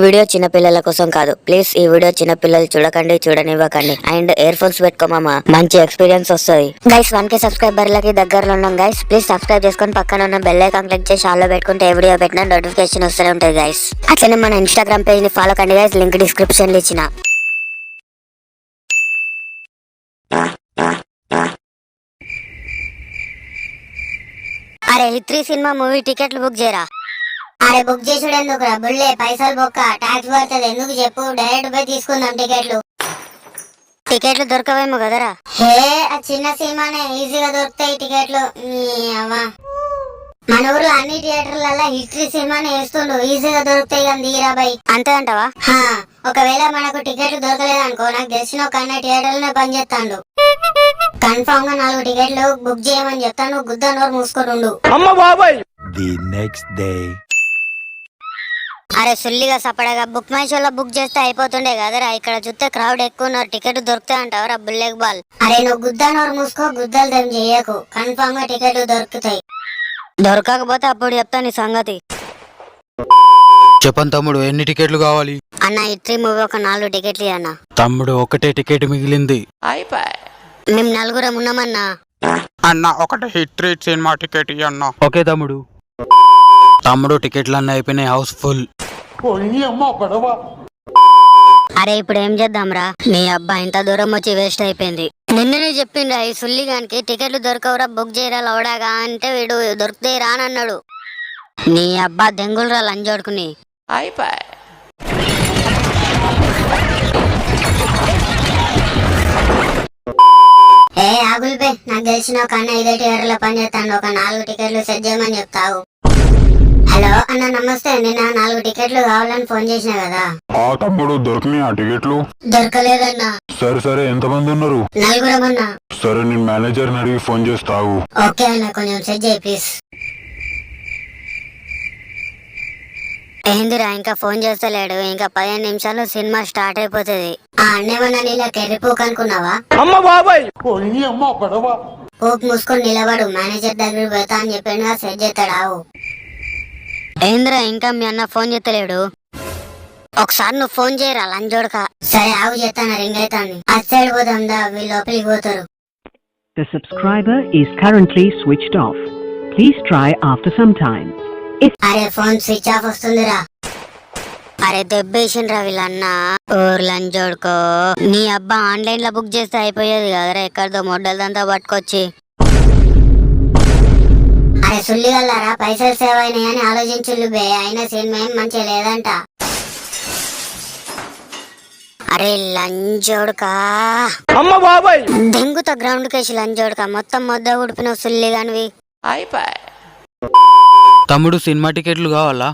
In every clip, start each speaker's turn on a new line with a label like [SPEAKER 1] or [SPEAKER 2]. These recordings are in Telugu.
[SPEAKER 1] వీడియో చిన్న పిల్లల కోసం కాదు. ప్లీజ్ ఈ వీడియో చిన్న పిల్లలు చూడకండి, చూడనివ్వకండి. అండ్ ఇయర్ ఫోన్స్ పెట్టుకోమా, మంచి ఎక్స్పీరియన్స్ వస్తుంది. గైస్ 1K సబ్స్క్రైబర్లకి దగ్గరలో ఉన్నాం గైస్. ప్లీజ్ సబ్స్క్రైబ్ చేసుకొని పక్కన ఉన్న బెల్ ఐకాన్ క్లిక్ చేసి ఆల్లో పెట్టుకుంటే ఏ వీడియో పెట్టినా నోటిఫికేషన్ వస్తూనే ఉంటుంది గైస్. అట్లనే మన ఇన్స్టాగ్రామ్ పేజ్ ని ఫాలో కండి గైస్, లింక్ డిస్క్రిప్షన్ లో ఇచ్చిన. అరే హిత్రీ సినిమా మూవీ టికెట్లు బుక్ చేయరా.
[SPEAKER 2] అరే బుక్ చేసుడు ఎందుకు రా బుల్లే, పైసలు బొక్క, ట్యాక్స్ పడుతుంది ఎందుకు చెప్పు, డైరెక్ట్ పోయి తీసుకుందాం
[SPEAKER 1] టికెట్లు దొరకవేమో కదరా.
[SPEAKER 2] హే ఆ చిన్న సినిమానే ఈజీగా దొరుకుతాయి టికెట్లు. మన ఊర్లో అన్ని థియేటర్లలో హిస్టరీ సినిమానే వేస్తుండు, ఈజీగా దొరుకుతాయి కానీ దీరాబాయ్.
[SPEAKER 1] అంతే అంటావా?
[SPEAKER 2] ఒకవేళ మనకు టికెట్లు దొరకలేదు అనుకో, నాకు తెలిసిన ఒక అన్న థియేటర్లోనే పనిచేస్తాడు. కన్ఫామ్ గా 4 టికెట్లు బుక్ చేయమని చెప్తాను, గుద్ద నోరు మూసుకొని.
[SPEAKER 1] అరే సుల్లిగా సపడగా బుక్ మై షోలో బుక్ చేస్తే అయిపోతుండే కదరా. ఇక్కడ చూస్తే క్రౌడ్ ఎక్కువ ఉన్నారు, టికెట్ దొరుకుతాయి అంటావరా బుల్లెక్ బాల్.
[SPEAKER 2] అరే నువ్వు గుద్ద నోరు మూసుకో, గుద్దలు దమ్ చెయ్యకు, కన్ఫామ్ గా టికెట్లు దొరుకుతాయి.
[SPEAKER 1] దొరకకపోతే అప్పుడు చెప్తా నీ సంగతి.
[SPEAKER 3] చెప్పండి తమ్ముడు, ఎన్ని టికెట్లు కావాలి?
[SPEAKER 1] అన్న హిస్టరీ మూవీ ఒక 4 టికెట్లు అన్న.
[SPEAKER 3] తమ్ముడు ఒకటే టికెట్ మిగిలింది.
[SPEAKER 1] మేము 4 ఉన్నామన్నా.
[SPEAKER 4] అన్న ఒకటి హిస్టరీ సినిమా టికెట్ అన్న.
[SPEAKER 3] ఓకే తమ్ముడు. తమ్ముడు టికెట్లు అన్నీ అయిపోయినాయి, హౌస్ ఫుల్.
[SPEAKER 1] అరే ఇప్పుడు ఏం చేద్దాంరా, నీ అబ్బా ఇంత దూరం వచ్చి వేస్ట్ అయిపోయింది. నిన్ననే చెప్పిండ్రా ఈ సుల్లిగానికి టికెట్లు దొరకవురా, బుక్ చేయరా లవడాగా అంటే వీడు దొరికితే రానన్నాడు. నీ అబ్బా దెంగులరా లంజోడుకుని.
[SPEAKER 2] ఏ ఆగుల్ బే, నాకు తెలిసిన ఒక అన్న ఇదే థియేటర్ లో పనిచేస్తాడు, ఒక 4 టికెట్లు సెట్ చేయమని చెప్తావు. హలో అన్న నమస్తే, నిన్న 4 టికెట్లు కావాలని ఫోన్ చేసిన కదా.
[SPEAKER 5] ఆ తమ్ముడు దొరికినాయి ఆ టికెట్లు?
[SPEAKER 2] దొరకలేదన్నా.
[SPEAKER 5] సరే ఎంతమంది ఉన్నారు?
[SPEAKER 2] 4 అన్నా.
[SPEAKER 5] సరే నేను మేనేజర్ ని అడిగి ఫోన్ చేస్తావు.
[SPEAKER 2] ఓకే అన్న, కొంచెం సెట్ చేయి ప్లీజ్.
[SPEAKER 1] ఏందిరా ఇంకా ఫోన్ చేస్తలేడు, ఇంకా 15 నిమిషాలు సినిమా స్టార్ట్ అయిపోతుంది.
[SPEAKER 2] ఆ అన్నేమన్నా నీలా కెర్రిపోకు అనుకున్నావా? పోకు మూసుకొని నిలబడు, మేనేజర్ దగ్గర పోతా అని చెప్పిండు, సెట్ చేస్తాడు. ఆవు.
[SPEAKER 1] ఏందిరా ఇంకా మీ అన్న ఫోన్ చేస్తలేడు, ఒకసారి నువ్వు ఫోన్ చేయరా లంజోడక.
[SPEAKER 2] సరే ఆవు చేస్తాను, రింగ్ అవుతాను. అటు సైడ్ పోదాం దా, వీళ్ళు లోపలికి పోతారు.
[SPEAKER 6] The subscriber is currently switched off. Please try after some time.
[SPEAKER 2] అరే ఫోన్ స్విచ్ ఆఫ్ వస్తుందిరా.
[SPEAKER 1] అరే దెబ్బేసిండ్రా వీళ్ళన్న ఊరు లంజోడుకో. నీ అబ్బా ఆన్లైన్ లో బుక్ చేస్తే అయిపోయేది కదరా, ఎక్కడిదో మొడ్డలదంతా పట్టుకొచ్చి.
[SPEAKER 2] అరే సుల్లిగల్లారా, పైసలు సేవ్ అయినాయని ఆలోచించులు బే, అయినా సినిమా ఏం మంచిగా లేదంట.
[SPEAKER 1] అరే లంజోడుకా, దెంగుతో గ్రౌండ్ కేసి లంజోడుకా, మొత్తం మొద్ద ఉడిపిన సుల్లిగానివి.
[SPEAKER 3] తమ్ముడు సినిమా టికెట్లు కావాలా?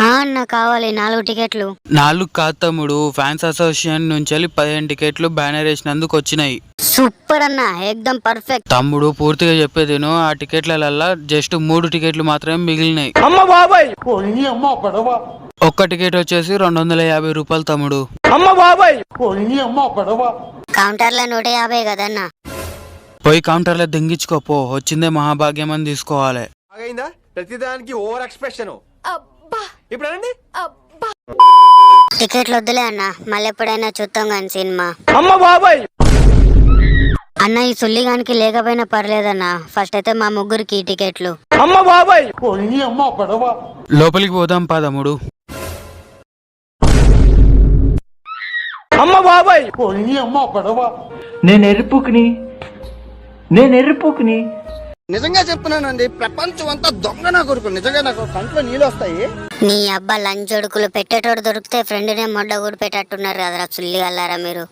[SPEAKER 1] అన్న కావాలి 4 టికెట్లు.
[SPEAKER 3] 4 కాదు తమ్ముడు, ఫ్యాన్స్ అసోసియేషన్ నుంచి 15 టికెట్లు బ్యానర్ వేసినందుకు వచ్చినాయి.
[SPEAKER 1] సూపర్ అన్న, ఏకదం పర్ఫెక్ట్.
[SPEAKER 3] తమ్ముడు పూర్తిగా చెప్పేదేను, ఆ టికెట్లలో జస్ట్ 3 టికెట్లు మాత్రమే మిగిలినాయి. ఒక్క టికెట్ వచ్చేసి 250 రూపాయలు తమ్ముడు.
[SPEAKER 1] కౌంటర్ లో 150 కదన్నా.
[SPEAKER 3] పోయి కౌంటర్ లో దెంగించుకోపో, వచ్చిందే మహాభాగ్యం అని తీసుకోవాలి.
[SPEAKER 7] ప్రతిదానికి ఓవర్ ఎక్స్ప్రెషన్. ఇప్పుడు
[SPEAKER 1] టికెట్లు వద్దులే అన్న, మళ్ళీ ఎప్పుడైనా చూద్దాం కానీ సినిమా. అన్న ఈ సుల్లిగానికి లేకపోయినా పర్లేదన్నా, ఫస్ట్ అయితే మా ముగ్గురికి టికెట్లు.
[SPEAKER 3] లోపలికి పోదాం పదముడు.
[SPEAKER 6] నేను ఎరుపుకుని
[SPEAKER 7] నిజంగా చెప్తున్నానండి, ప్రపంచం అంతా దొంగ నా కొడుకు. నిజంగా నాకు కంట్లో నీళ్ళు వస్తాయి.
[SPEAKER 1] నీ అబ్బా లంచొడుకులు, పెట్టేటోడు దొరికితే ఫ్రెండ్నే మొడ్డ కూడా పెట్టేట్టున్నారు కదరా సుల్లిగల్లారా మీరు.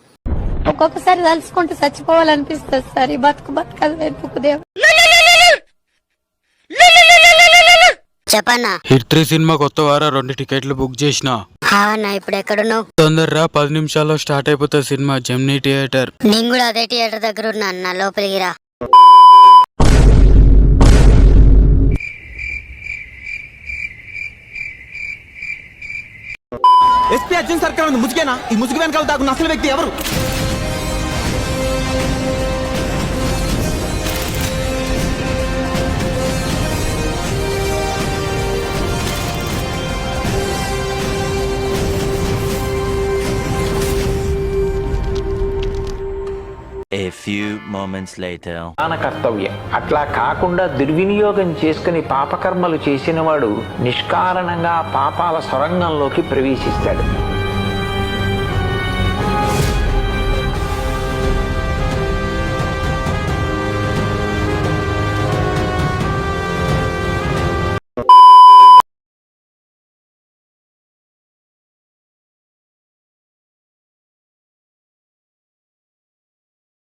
[SPEAKER 8] ఒక్కొక్కసారి తలుచుకుంటూ చచ్చిపోవాలనిపిస్తుంది సార్, ఈ బతుకదు వెతుకుదేవు.
[SPEAKER 1] చెప్పన్నా.
[SPEAKER 3] హిట్ 3 సినిమా కొత్త వారం 2 టికెట్లు బుక్ చేసిన.
[SPEAKER 1] అన్న ఇప్పుడు ఎక్కడున్నావు?
[SPEAKER 3] తొందరరా, 10 నిమిషాల్లో స్టార్ట్ అయిపోతుంది సినిమా, జెమినీ థియేటర్.
[SPEAKER 1] నేను కూడా అదే థియేటర్ దగ్గర ఉన్నా అన్న, లోపలికి రా.
[SPEAKER 7] ఎస్పీ అర్జున్ సర్కార్ ఉంది ముసుగేనా? ఈ ముసుగు వెనకాల దాకున్న అసలు వ్యక్తి ఎవరు?
[SPEAKER 9] few moments later.
[SPEAKER 10] మన కర్తవ్యం. అట్లా కాకుండా దుర్వినియోగం చేసుకుని పాపకర్మలు చేసినవాడు నిష్కారణంగా పాపాల సొరంగంలోకి ప్రవేశిస్తాడు.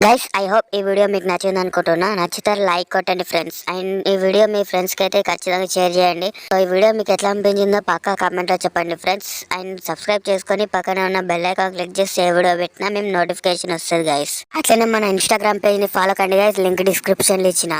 [SPEAKER 1] గైస్ ఐ హోప్ ఈ వీడియో మీకు నచ్చింది అనుకుంటున్నా. నచ్చితే లైక్ కొట్టండి ఫ్రెండ్స్, అండ్ ఈ వీడియో మీ ఫ్రెండ్స్ కి అయితే ఖచ్చితంగా షేర్ చేయండి. సో ఈ వీడియో మీకు ఎట్లా అనిపించిందో పక్కా కామెంట్ లో చెప్పండి ఫ్రెండ్స్, అండ్ సబ్స్క్రైబ్ చేసుకొని పక్కనే ఉన్న బెల్ ఐకాన్ క్లిక్ చేసి ఏ వీడియో పెట్టినా మేము నోటిఫికేషన్ వస్తుంది గైస్. అట్లనే మన ఇన్స్టాగ్రామ్ పేజ్ ని ఫాలో కండి గైస్, లింక్ డిస్క్రిప్షన్ లో ఇచ్చిన.